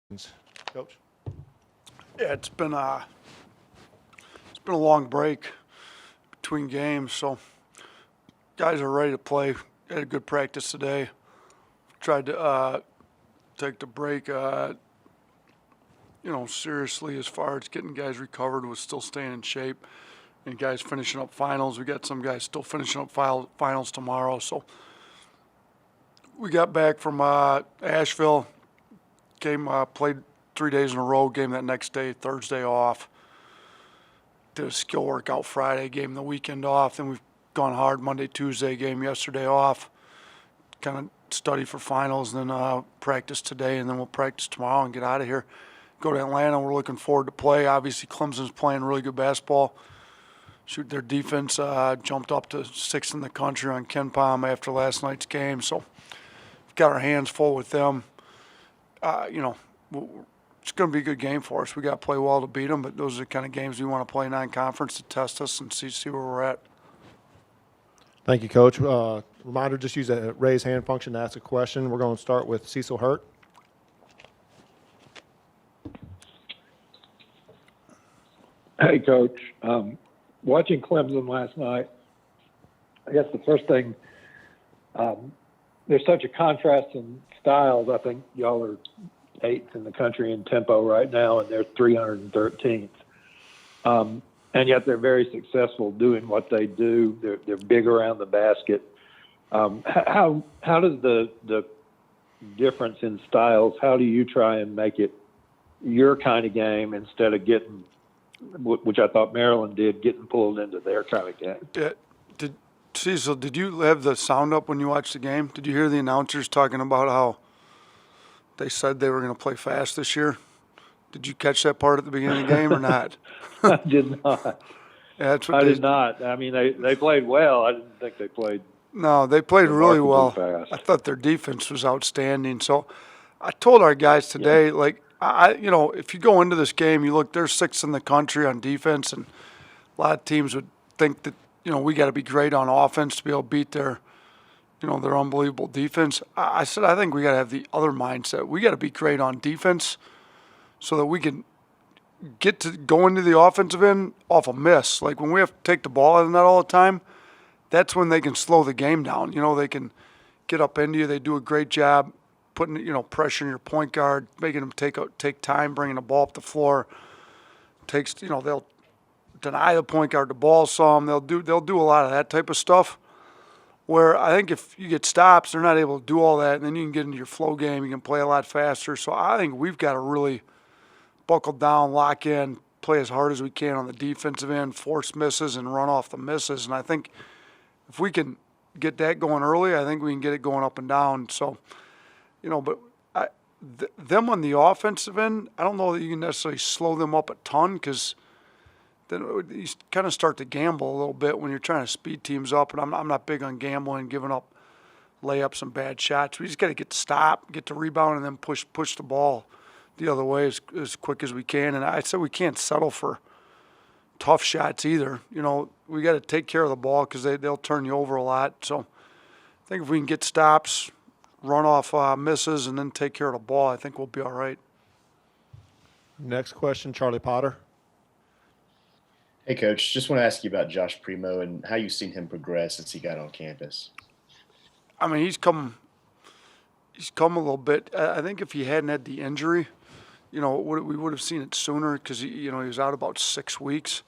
Coach? Yeah, it's been a long break between games, so guys are ready to play. Had a good practice today. Tried to take the break, seriously as far as getting guys recovered, was still staying in shape, and guys finishing up finals. We got some guys still finishing up finals tomorrow, so we got back from Asheville. Played 3 days in a row. Game that next day, Thursday off. Did a skill workout Friday. Game the weekend off. Then we've gone hard Monday, Tuesday. Game yesterday off. Kind of study for finals. Then practice today, and then we'll practice tomorrow and get out of here. Go to Atlanta. We're looking forward to play. Obviously, Clemson's playing really good basketball. Their defense jumped up to 6th in the country on Ken Palm after last night's game. So we've got our hands full with them. It's going to be a good game for us. We got to play well to beat them, but those are the kind of games we want to play non-conference to test us and see where we're at. Thank you, Coach. Reminder, just use that raise hand function to ask a question. We're going to start with Cecil Hurt. Hey, Coach. Watching Clemson last night, I guess the first thing, there's such a contrast in styles. I think y'all are 8th in the country in tempo right now, and they're 313th. And yet they're very successful doing what they do. They're big around the basket. How does the difference in styles, how do you try and make it your kind of game instead of getting, which I thought Maryland did, getting pulled into their kind of game? Yeah. Cecil, did you have the sound up when you watched the game? Did you hear the announcers talking about how they said they were going to play fast this year? Did you catch that part at the beginning of the game or not? I did not. Yeah, that's what I did not. I mean, they played well. I didn't think they played. No, they played really well. Fast. I thought their defense was outstanding. So I told our guys today, if you go into this game, you look, they're 6th in the country on defense, and a lot of teams would think that, we got to be great on offense to be able to beat their unbelievable defense. I said, I think we got to have the other mindset. We got to be great on defense so that we can get to go into the offensive end off a miss. Like when we have to take the ball out of that all the time, that's when they can slow the game down. They can get up into you. They do a great job putting, pressure on your point guard, making them take time, bringing the ball up the floor. They'll deny the point guard the ball some. They'll do a lot of that type of stuff. Where I think if you get stops, they're not able to do all that, and then you can get into your flow game. You can play a lot faster. So I think we've got to really buckle down, lock in, play as hard as we can on the defensive end, force misses, and run off the misses. And I think if we can get that going early, I think we can get it going up and down. So, but them on the offensive end, I don't know that you can necessarily slow them up a ton because then you kind of start to gamble a little bit when you're trying to speed teams up. And I'm not big on gambling, giving up layups and bad shots. We just got to get to stop, get to rebound, and then push the ball the other way as quick as we can. And I said we can't settle for tough shots either. We got to take care of the ball because they'll turn you over a lot. So I think if we can get stops, run off misses, and then take care of the ball, I think we'll be all right. Next question, Charlie Potter. Hey, Coach. Just want to ask you about Josh Primo and how you've seen him progress since he got on campus. I mean, he's come a little bit. I think if he hadn't had the injury, we would have seen it sooner because he was out about 6 weeks.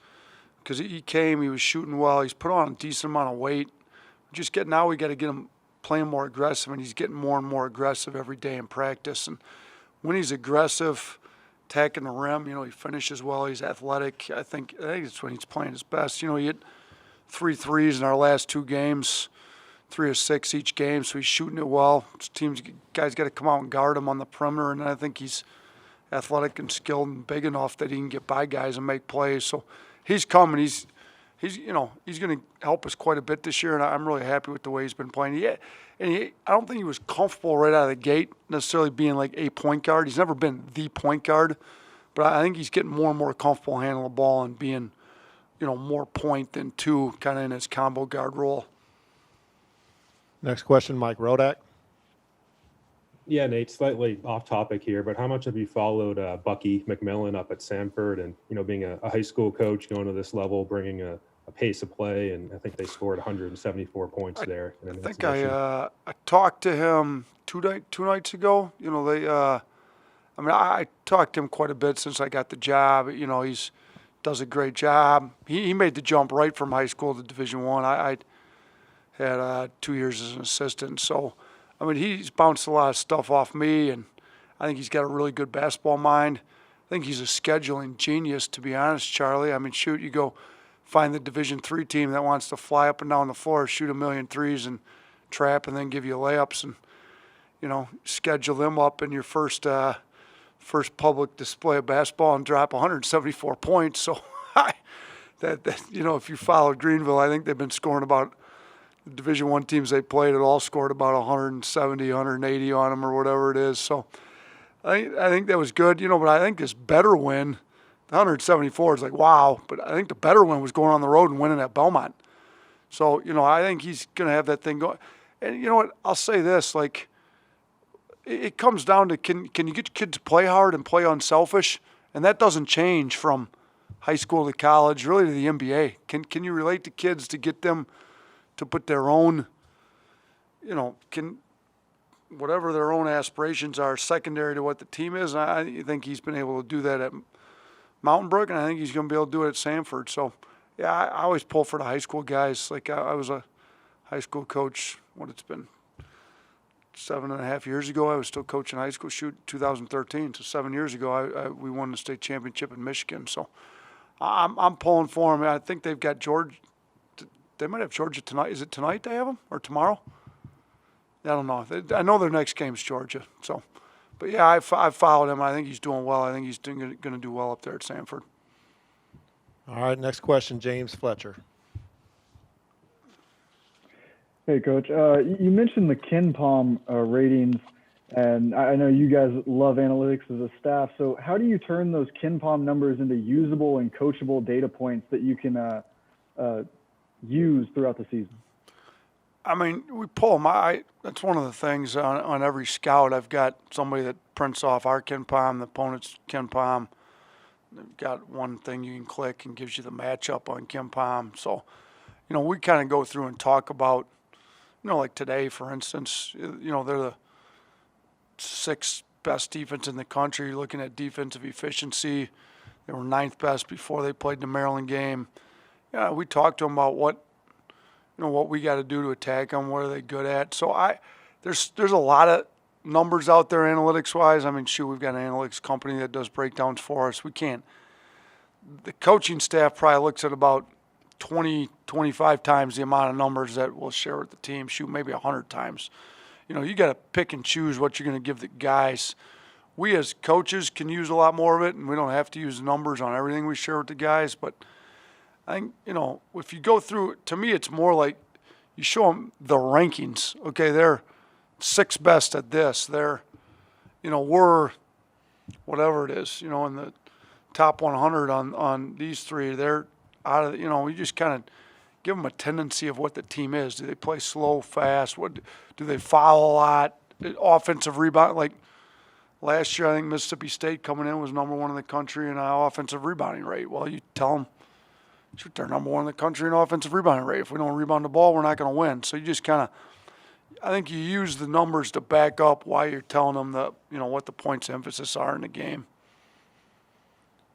Because he was shooting well. He's put on a decent amount of weight. Now we got to get him playing more aggressive, and he's getting more and more aggressive every day in practice. And when he's aggressive, attacking the rim, he finishes well. He's athletic. I think it's when he's playing his best. He hit 3 threes in our last 2 games, 3 of 6 each game. So he's shooting it well. Guys got to come out and guard him on the perimeter, and I think he's athletic and skilled and big enough that he can get by guys and make plays. So he's coming. He's going to help us quite a bit this year, and I'm really happy with the way he's been playing. I don't think he was comfortable right out of the gate necessarily being like a point guard. He's never been the point guard, but I think he's getting more and more comfortable handling the ball and being, more point than 2 kind of in his combo guard role. Next question, Mike Rodak. Yeah, Nate, slightly off topic here, but how much have you followed Bucky McMillan up at Sanford and, being a high school coach going to this level, bringing a pace of play, and I think they scored 174 points there in I an think exhibition. I talked to him two nights ago. I talked to him quite a bit since I got the job. He's does a great job. He made the jump right from high school to Division One. I had 2 years as an assistant, so he's bounced a lot of stuff off me, and I think he's got a really good basketball mind. I think he's a scheduling genius, to be honest, Charlie. Shoot, you go find the Division III team that wants to fly up and down the floor, shoot a million threes, and trap, and then give you layups, and schedule them up in your first public display of basketball and drop 174 points. So if you followed Greenville, I think they've been scoring about the Division I teams they played. It all scored about 170, 180 on them or whatever it is. So I think that was good. But I think this better win, the 174 is like wow. But I think the better win was going on the road and winning at Belmont. So I think he's gonna have that thing going. And you know what? I'll say this: like, it comes down to can you get kids to play hard and play unselfish, and that doesn't change from high school to college, really to the NBA. Can you relate to kids to get them to put their own, whatever their own aspirations are secondary to what the team is? And I think he's been able to do that at Mountain Brook, and I think he's going to be able to do it at Sanford. So, yeah, I always pull for the high school guys. Like I was a high school coach. It's been 7.5 years ago. I was still coaching high school. 2013. So 7 years ago, we won the state championship in Michigan. So I'm pulling for them. I think they've got Georgia. They might have Georgia tonight. Is it tonight they have them or tomorrow? I don't know. I know their next game's Georgia. So, but yeah, I've followed him. I think he's doing well. I think he's going to do well up there at Sanford. All right, next question, James Fletcher. Hey, Coach. You mentioned the KenPom ratings, and I know you guys love analytics as a staff. So how do you turn those KenPom numbers into usable and coachable data points that you can use throughout the season? We pull them. That's one of the things on every scout. I've got somebody that prints off our KenPom, the opponent's KenPom. They've got one thing you can click and gives you the matchup on KenPom. So, we kind of go through and talk about, like today, for instance, they're the 6th best defense in the country. You're looking at defensive efficiency. They were 9th best before they played the Maryland game. Yeah, we talked to them about what we got to do to attack them. What are they good at? So there's a lot of numbers out there analytics wise. We've got an analytics company that does breakdowns for us. We can't. The coaching staff probably looks at about 20, 25 times the amount of numbers that we'll share with the team. Maybe 100 times. You got to pick and choose what you're going to give the guys. We as coaches can use a lot more of it, and we don't have to use numbers on everything we share with the guys, but I think, if you go through, to me, it's more like you show them the rankings. Okay, they're 6th best at this. They're, we're whatever it is, in the top 100 on these three. They're out of, we just kind of give them a tendency of what the team is. Do they play slow, fast? What do they foul a lot? Offensive rebound, like last year, I think Mississippi State coming in was number 1 in the country in offensive rebounding rate. Well, you tell them, shoot, they're number 1 in the country in offensive rebounding rate. If we don't rebound the ball, we're not going to win. So you just kind of, I think you use the numbers to back up why you're telling them what the points of emphasis are in the game.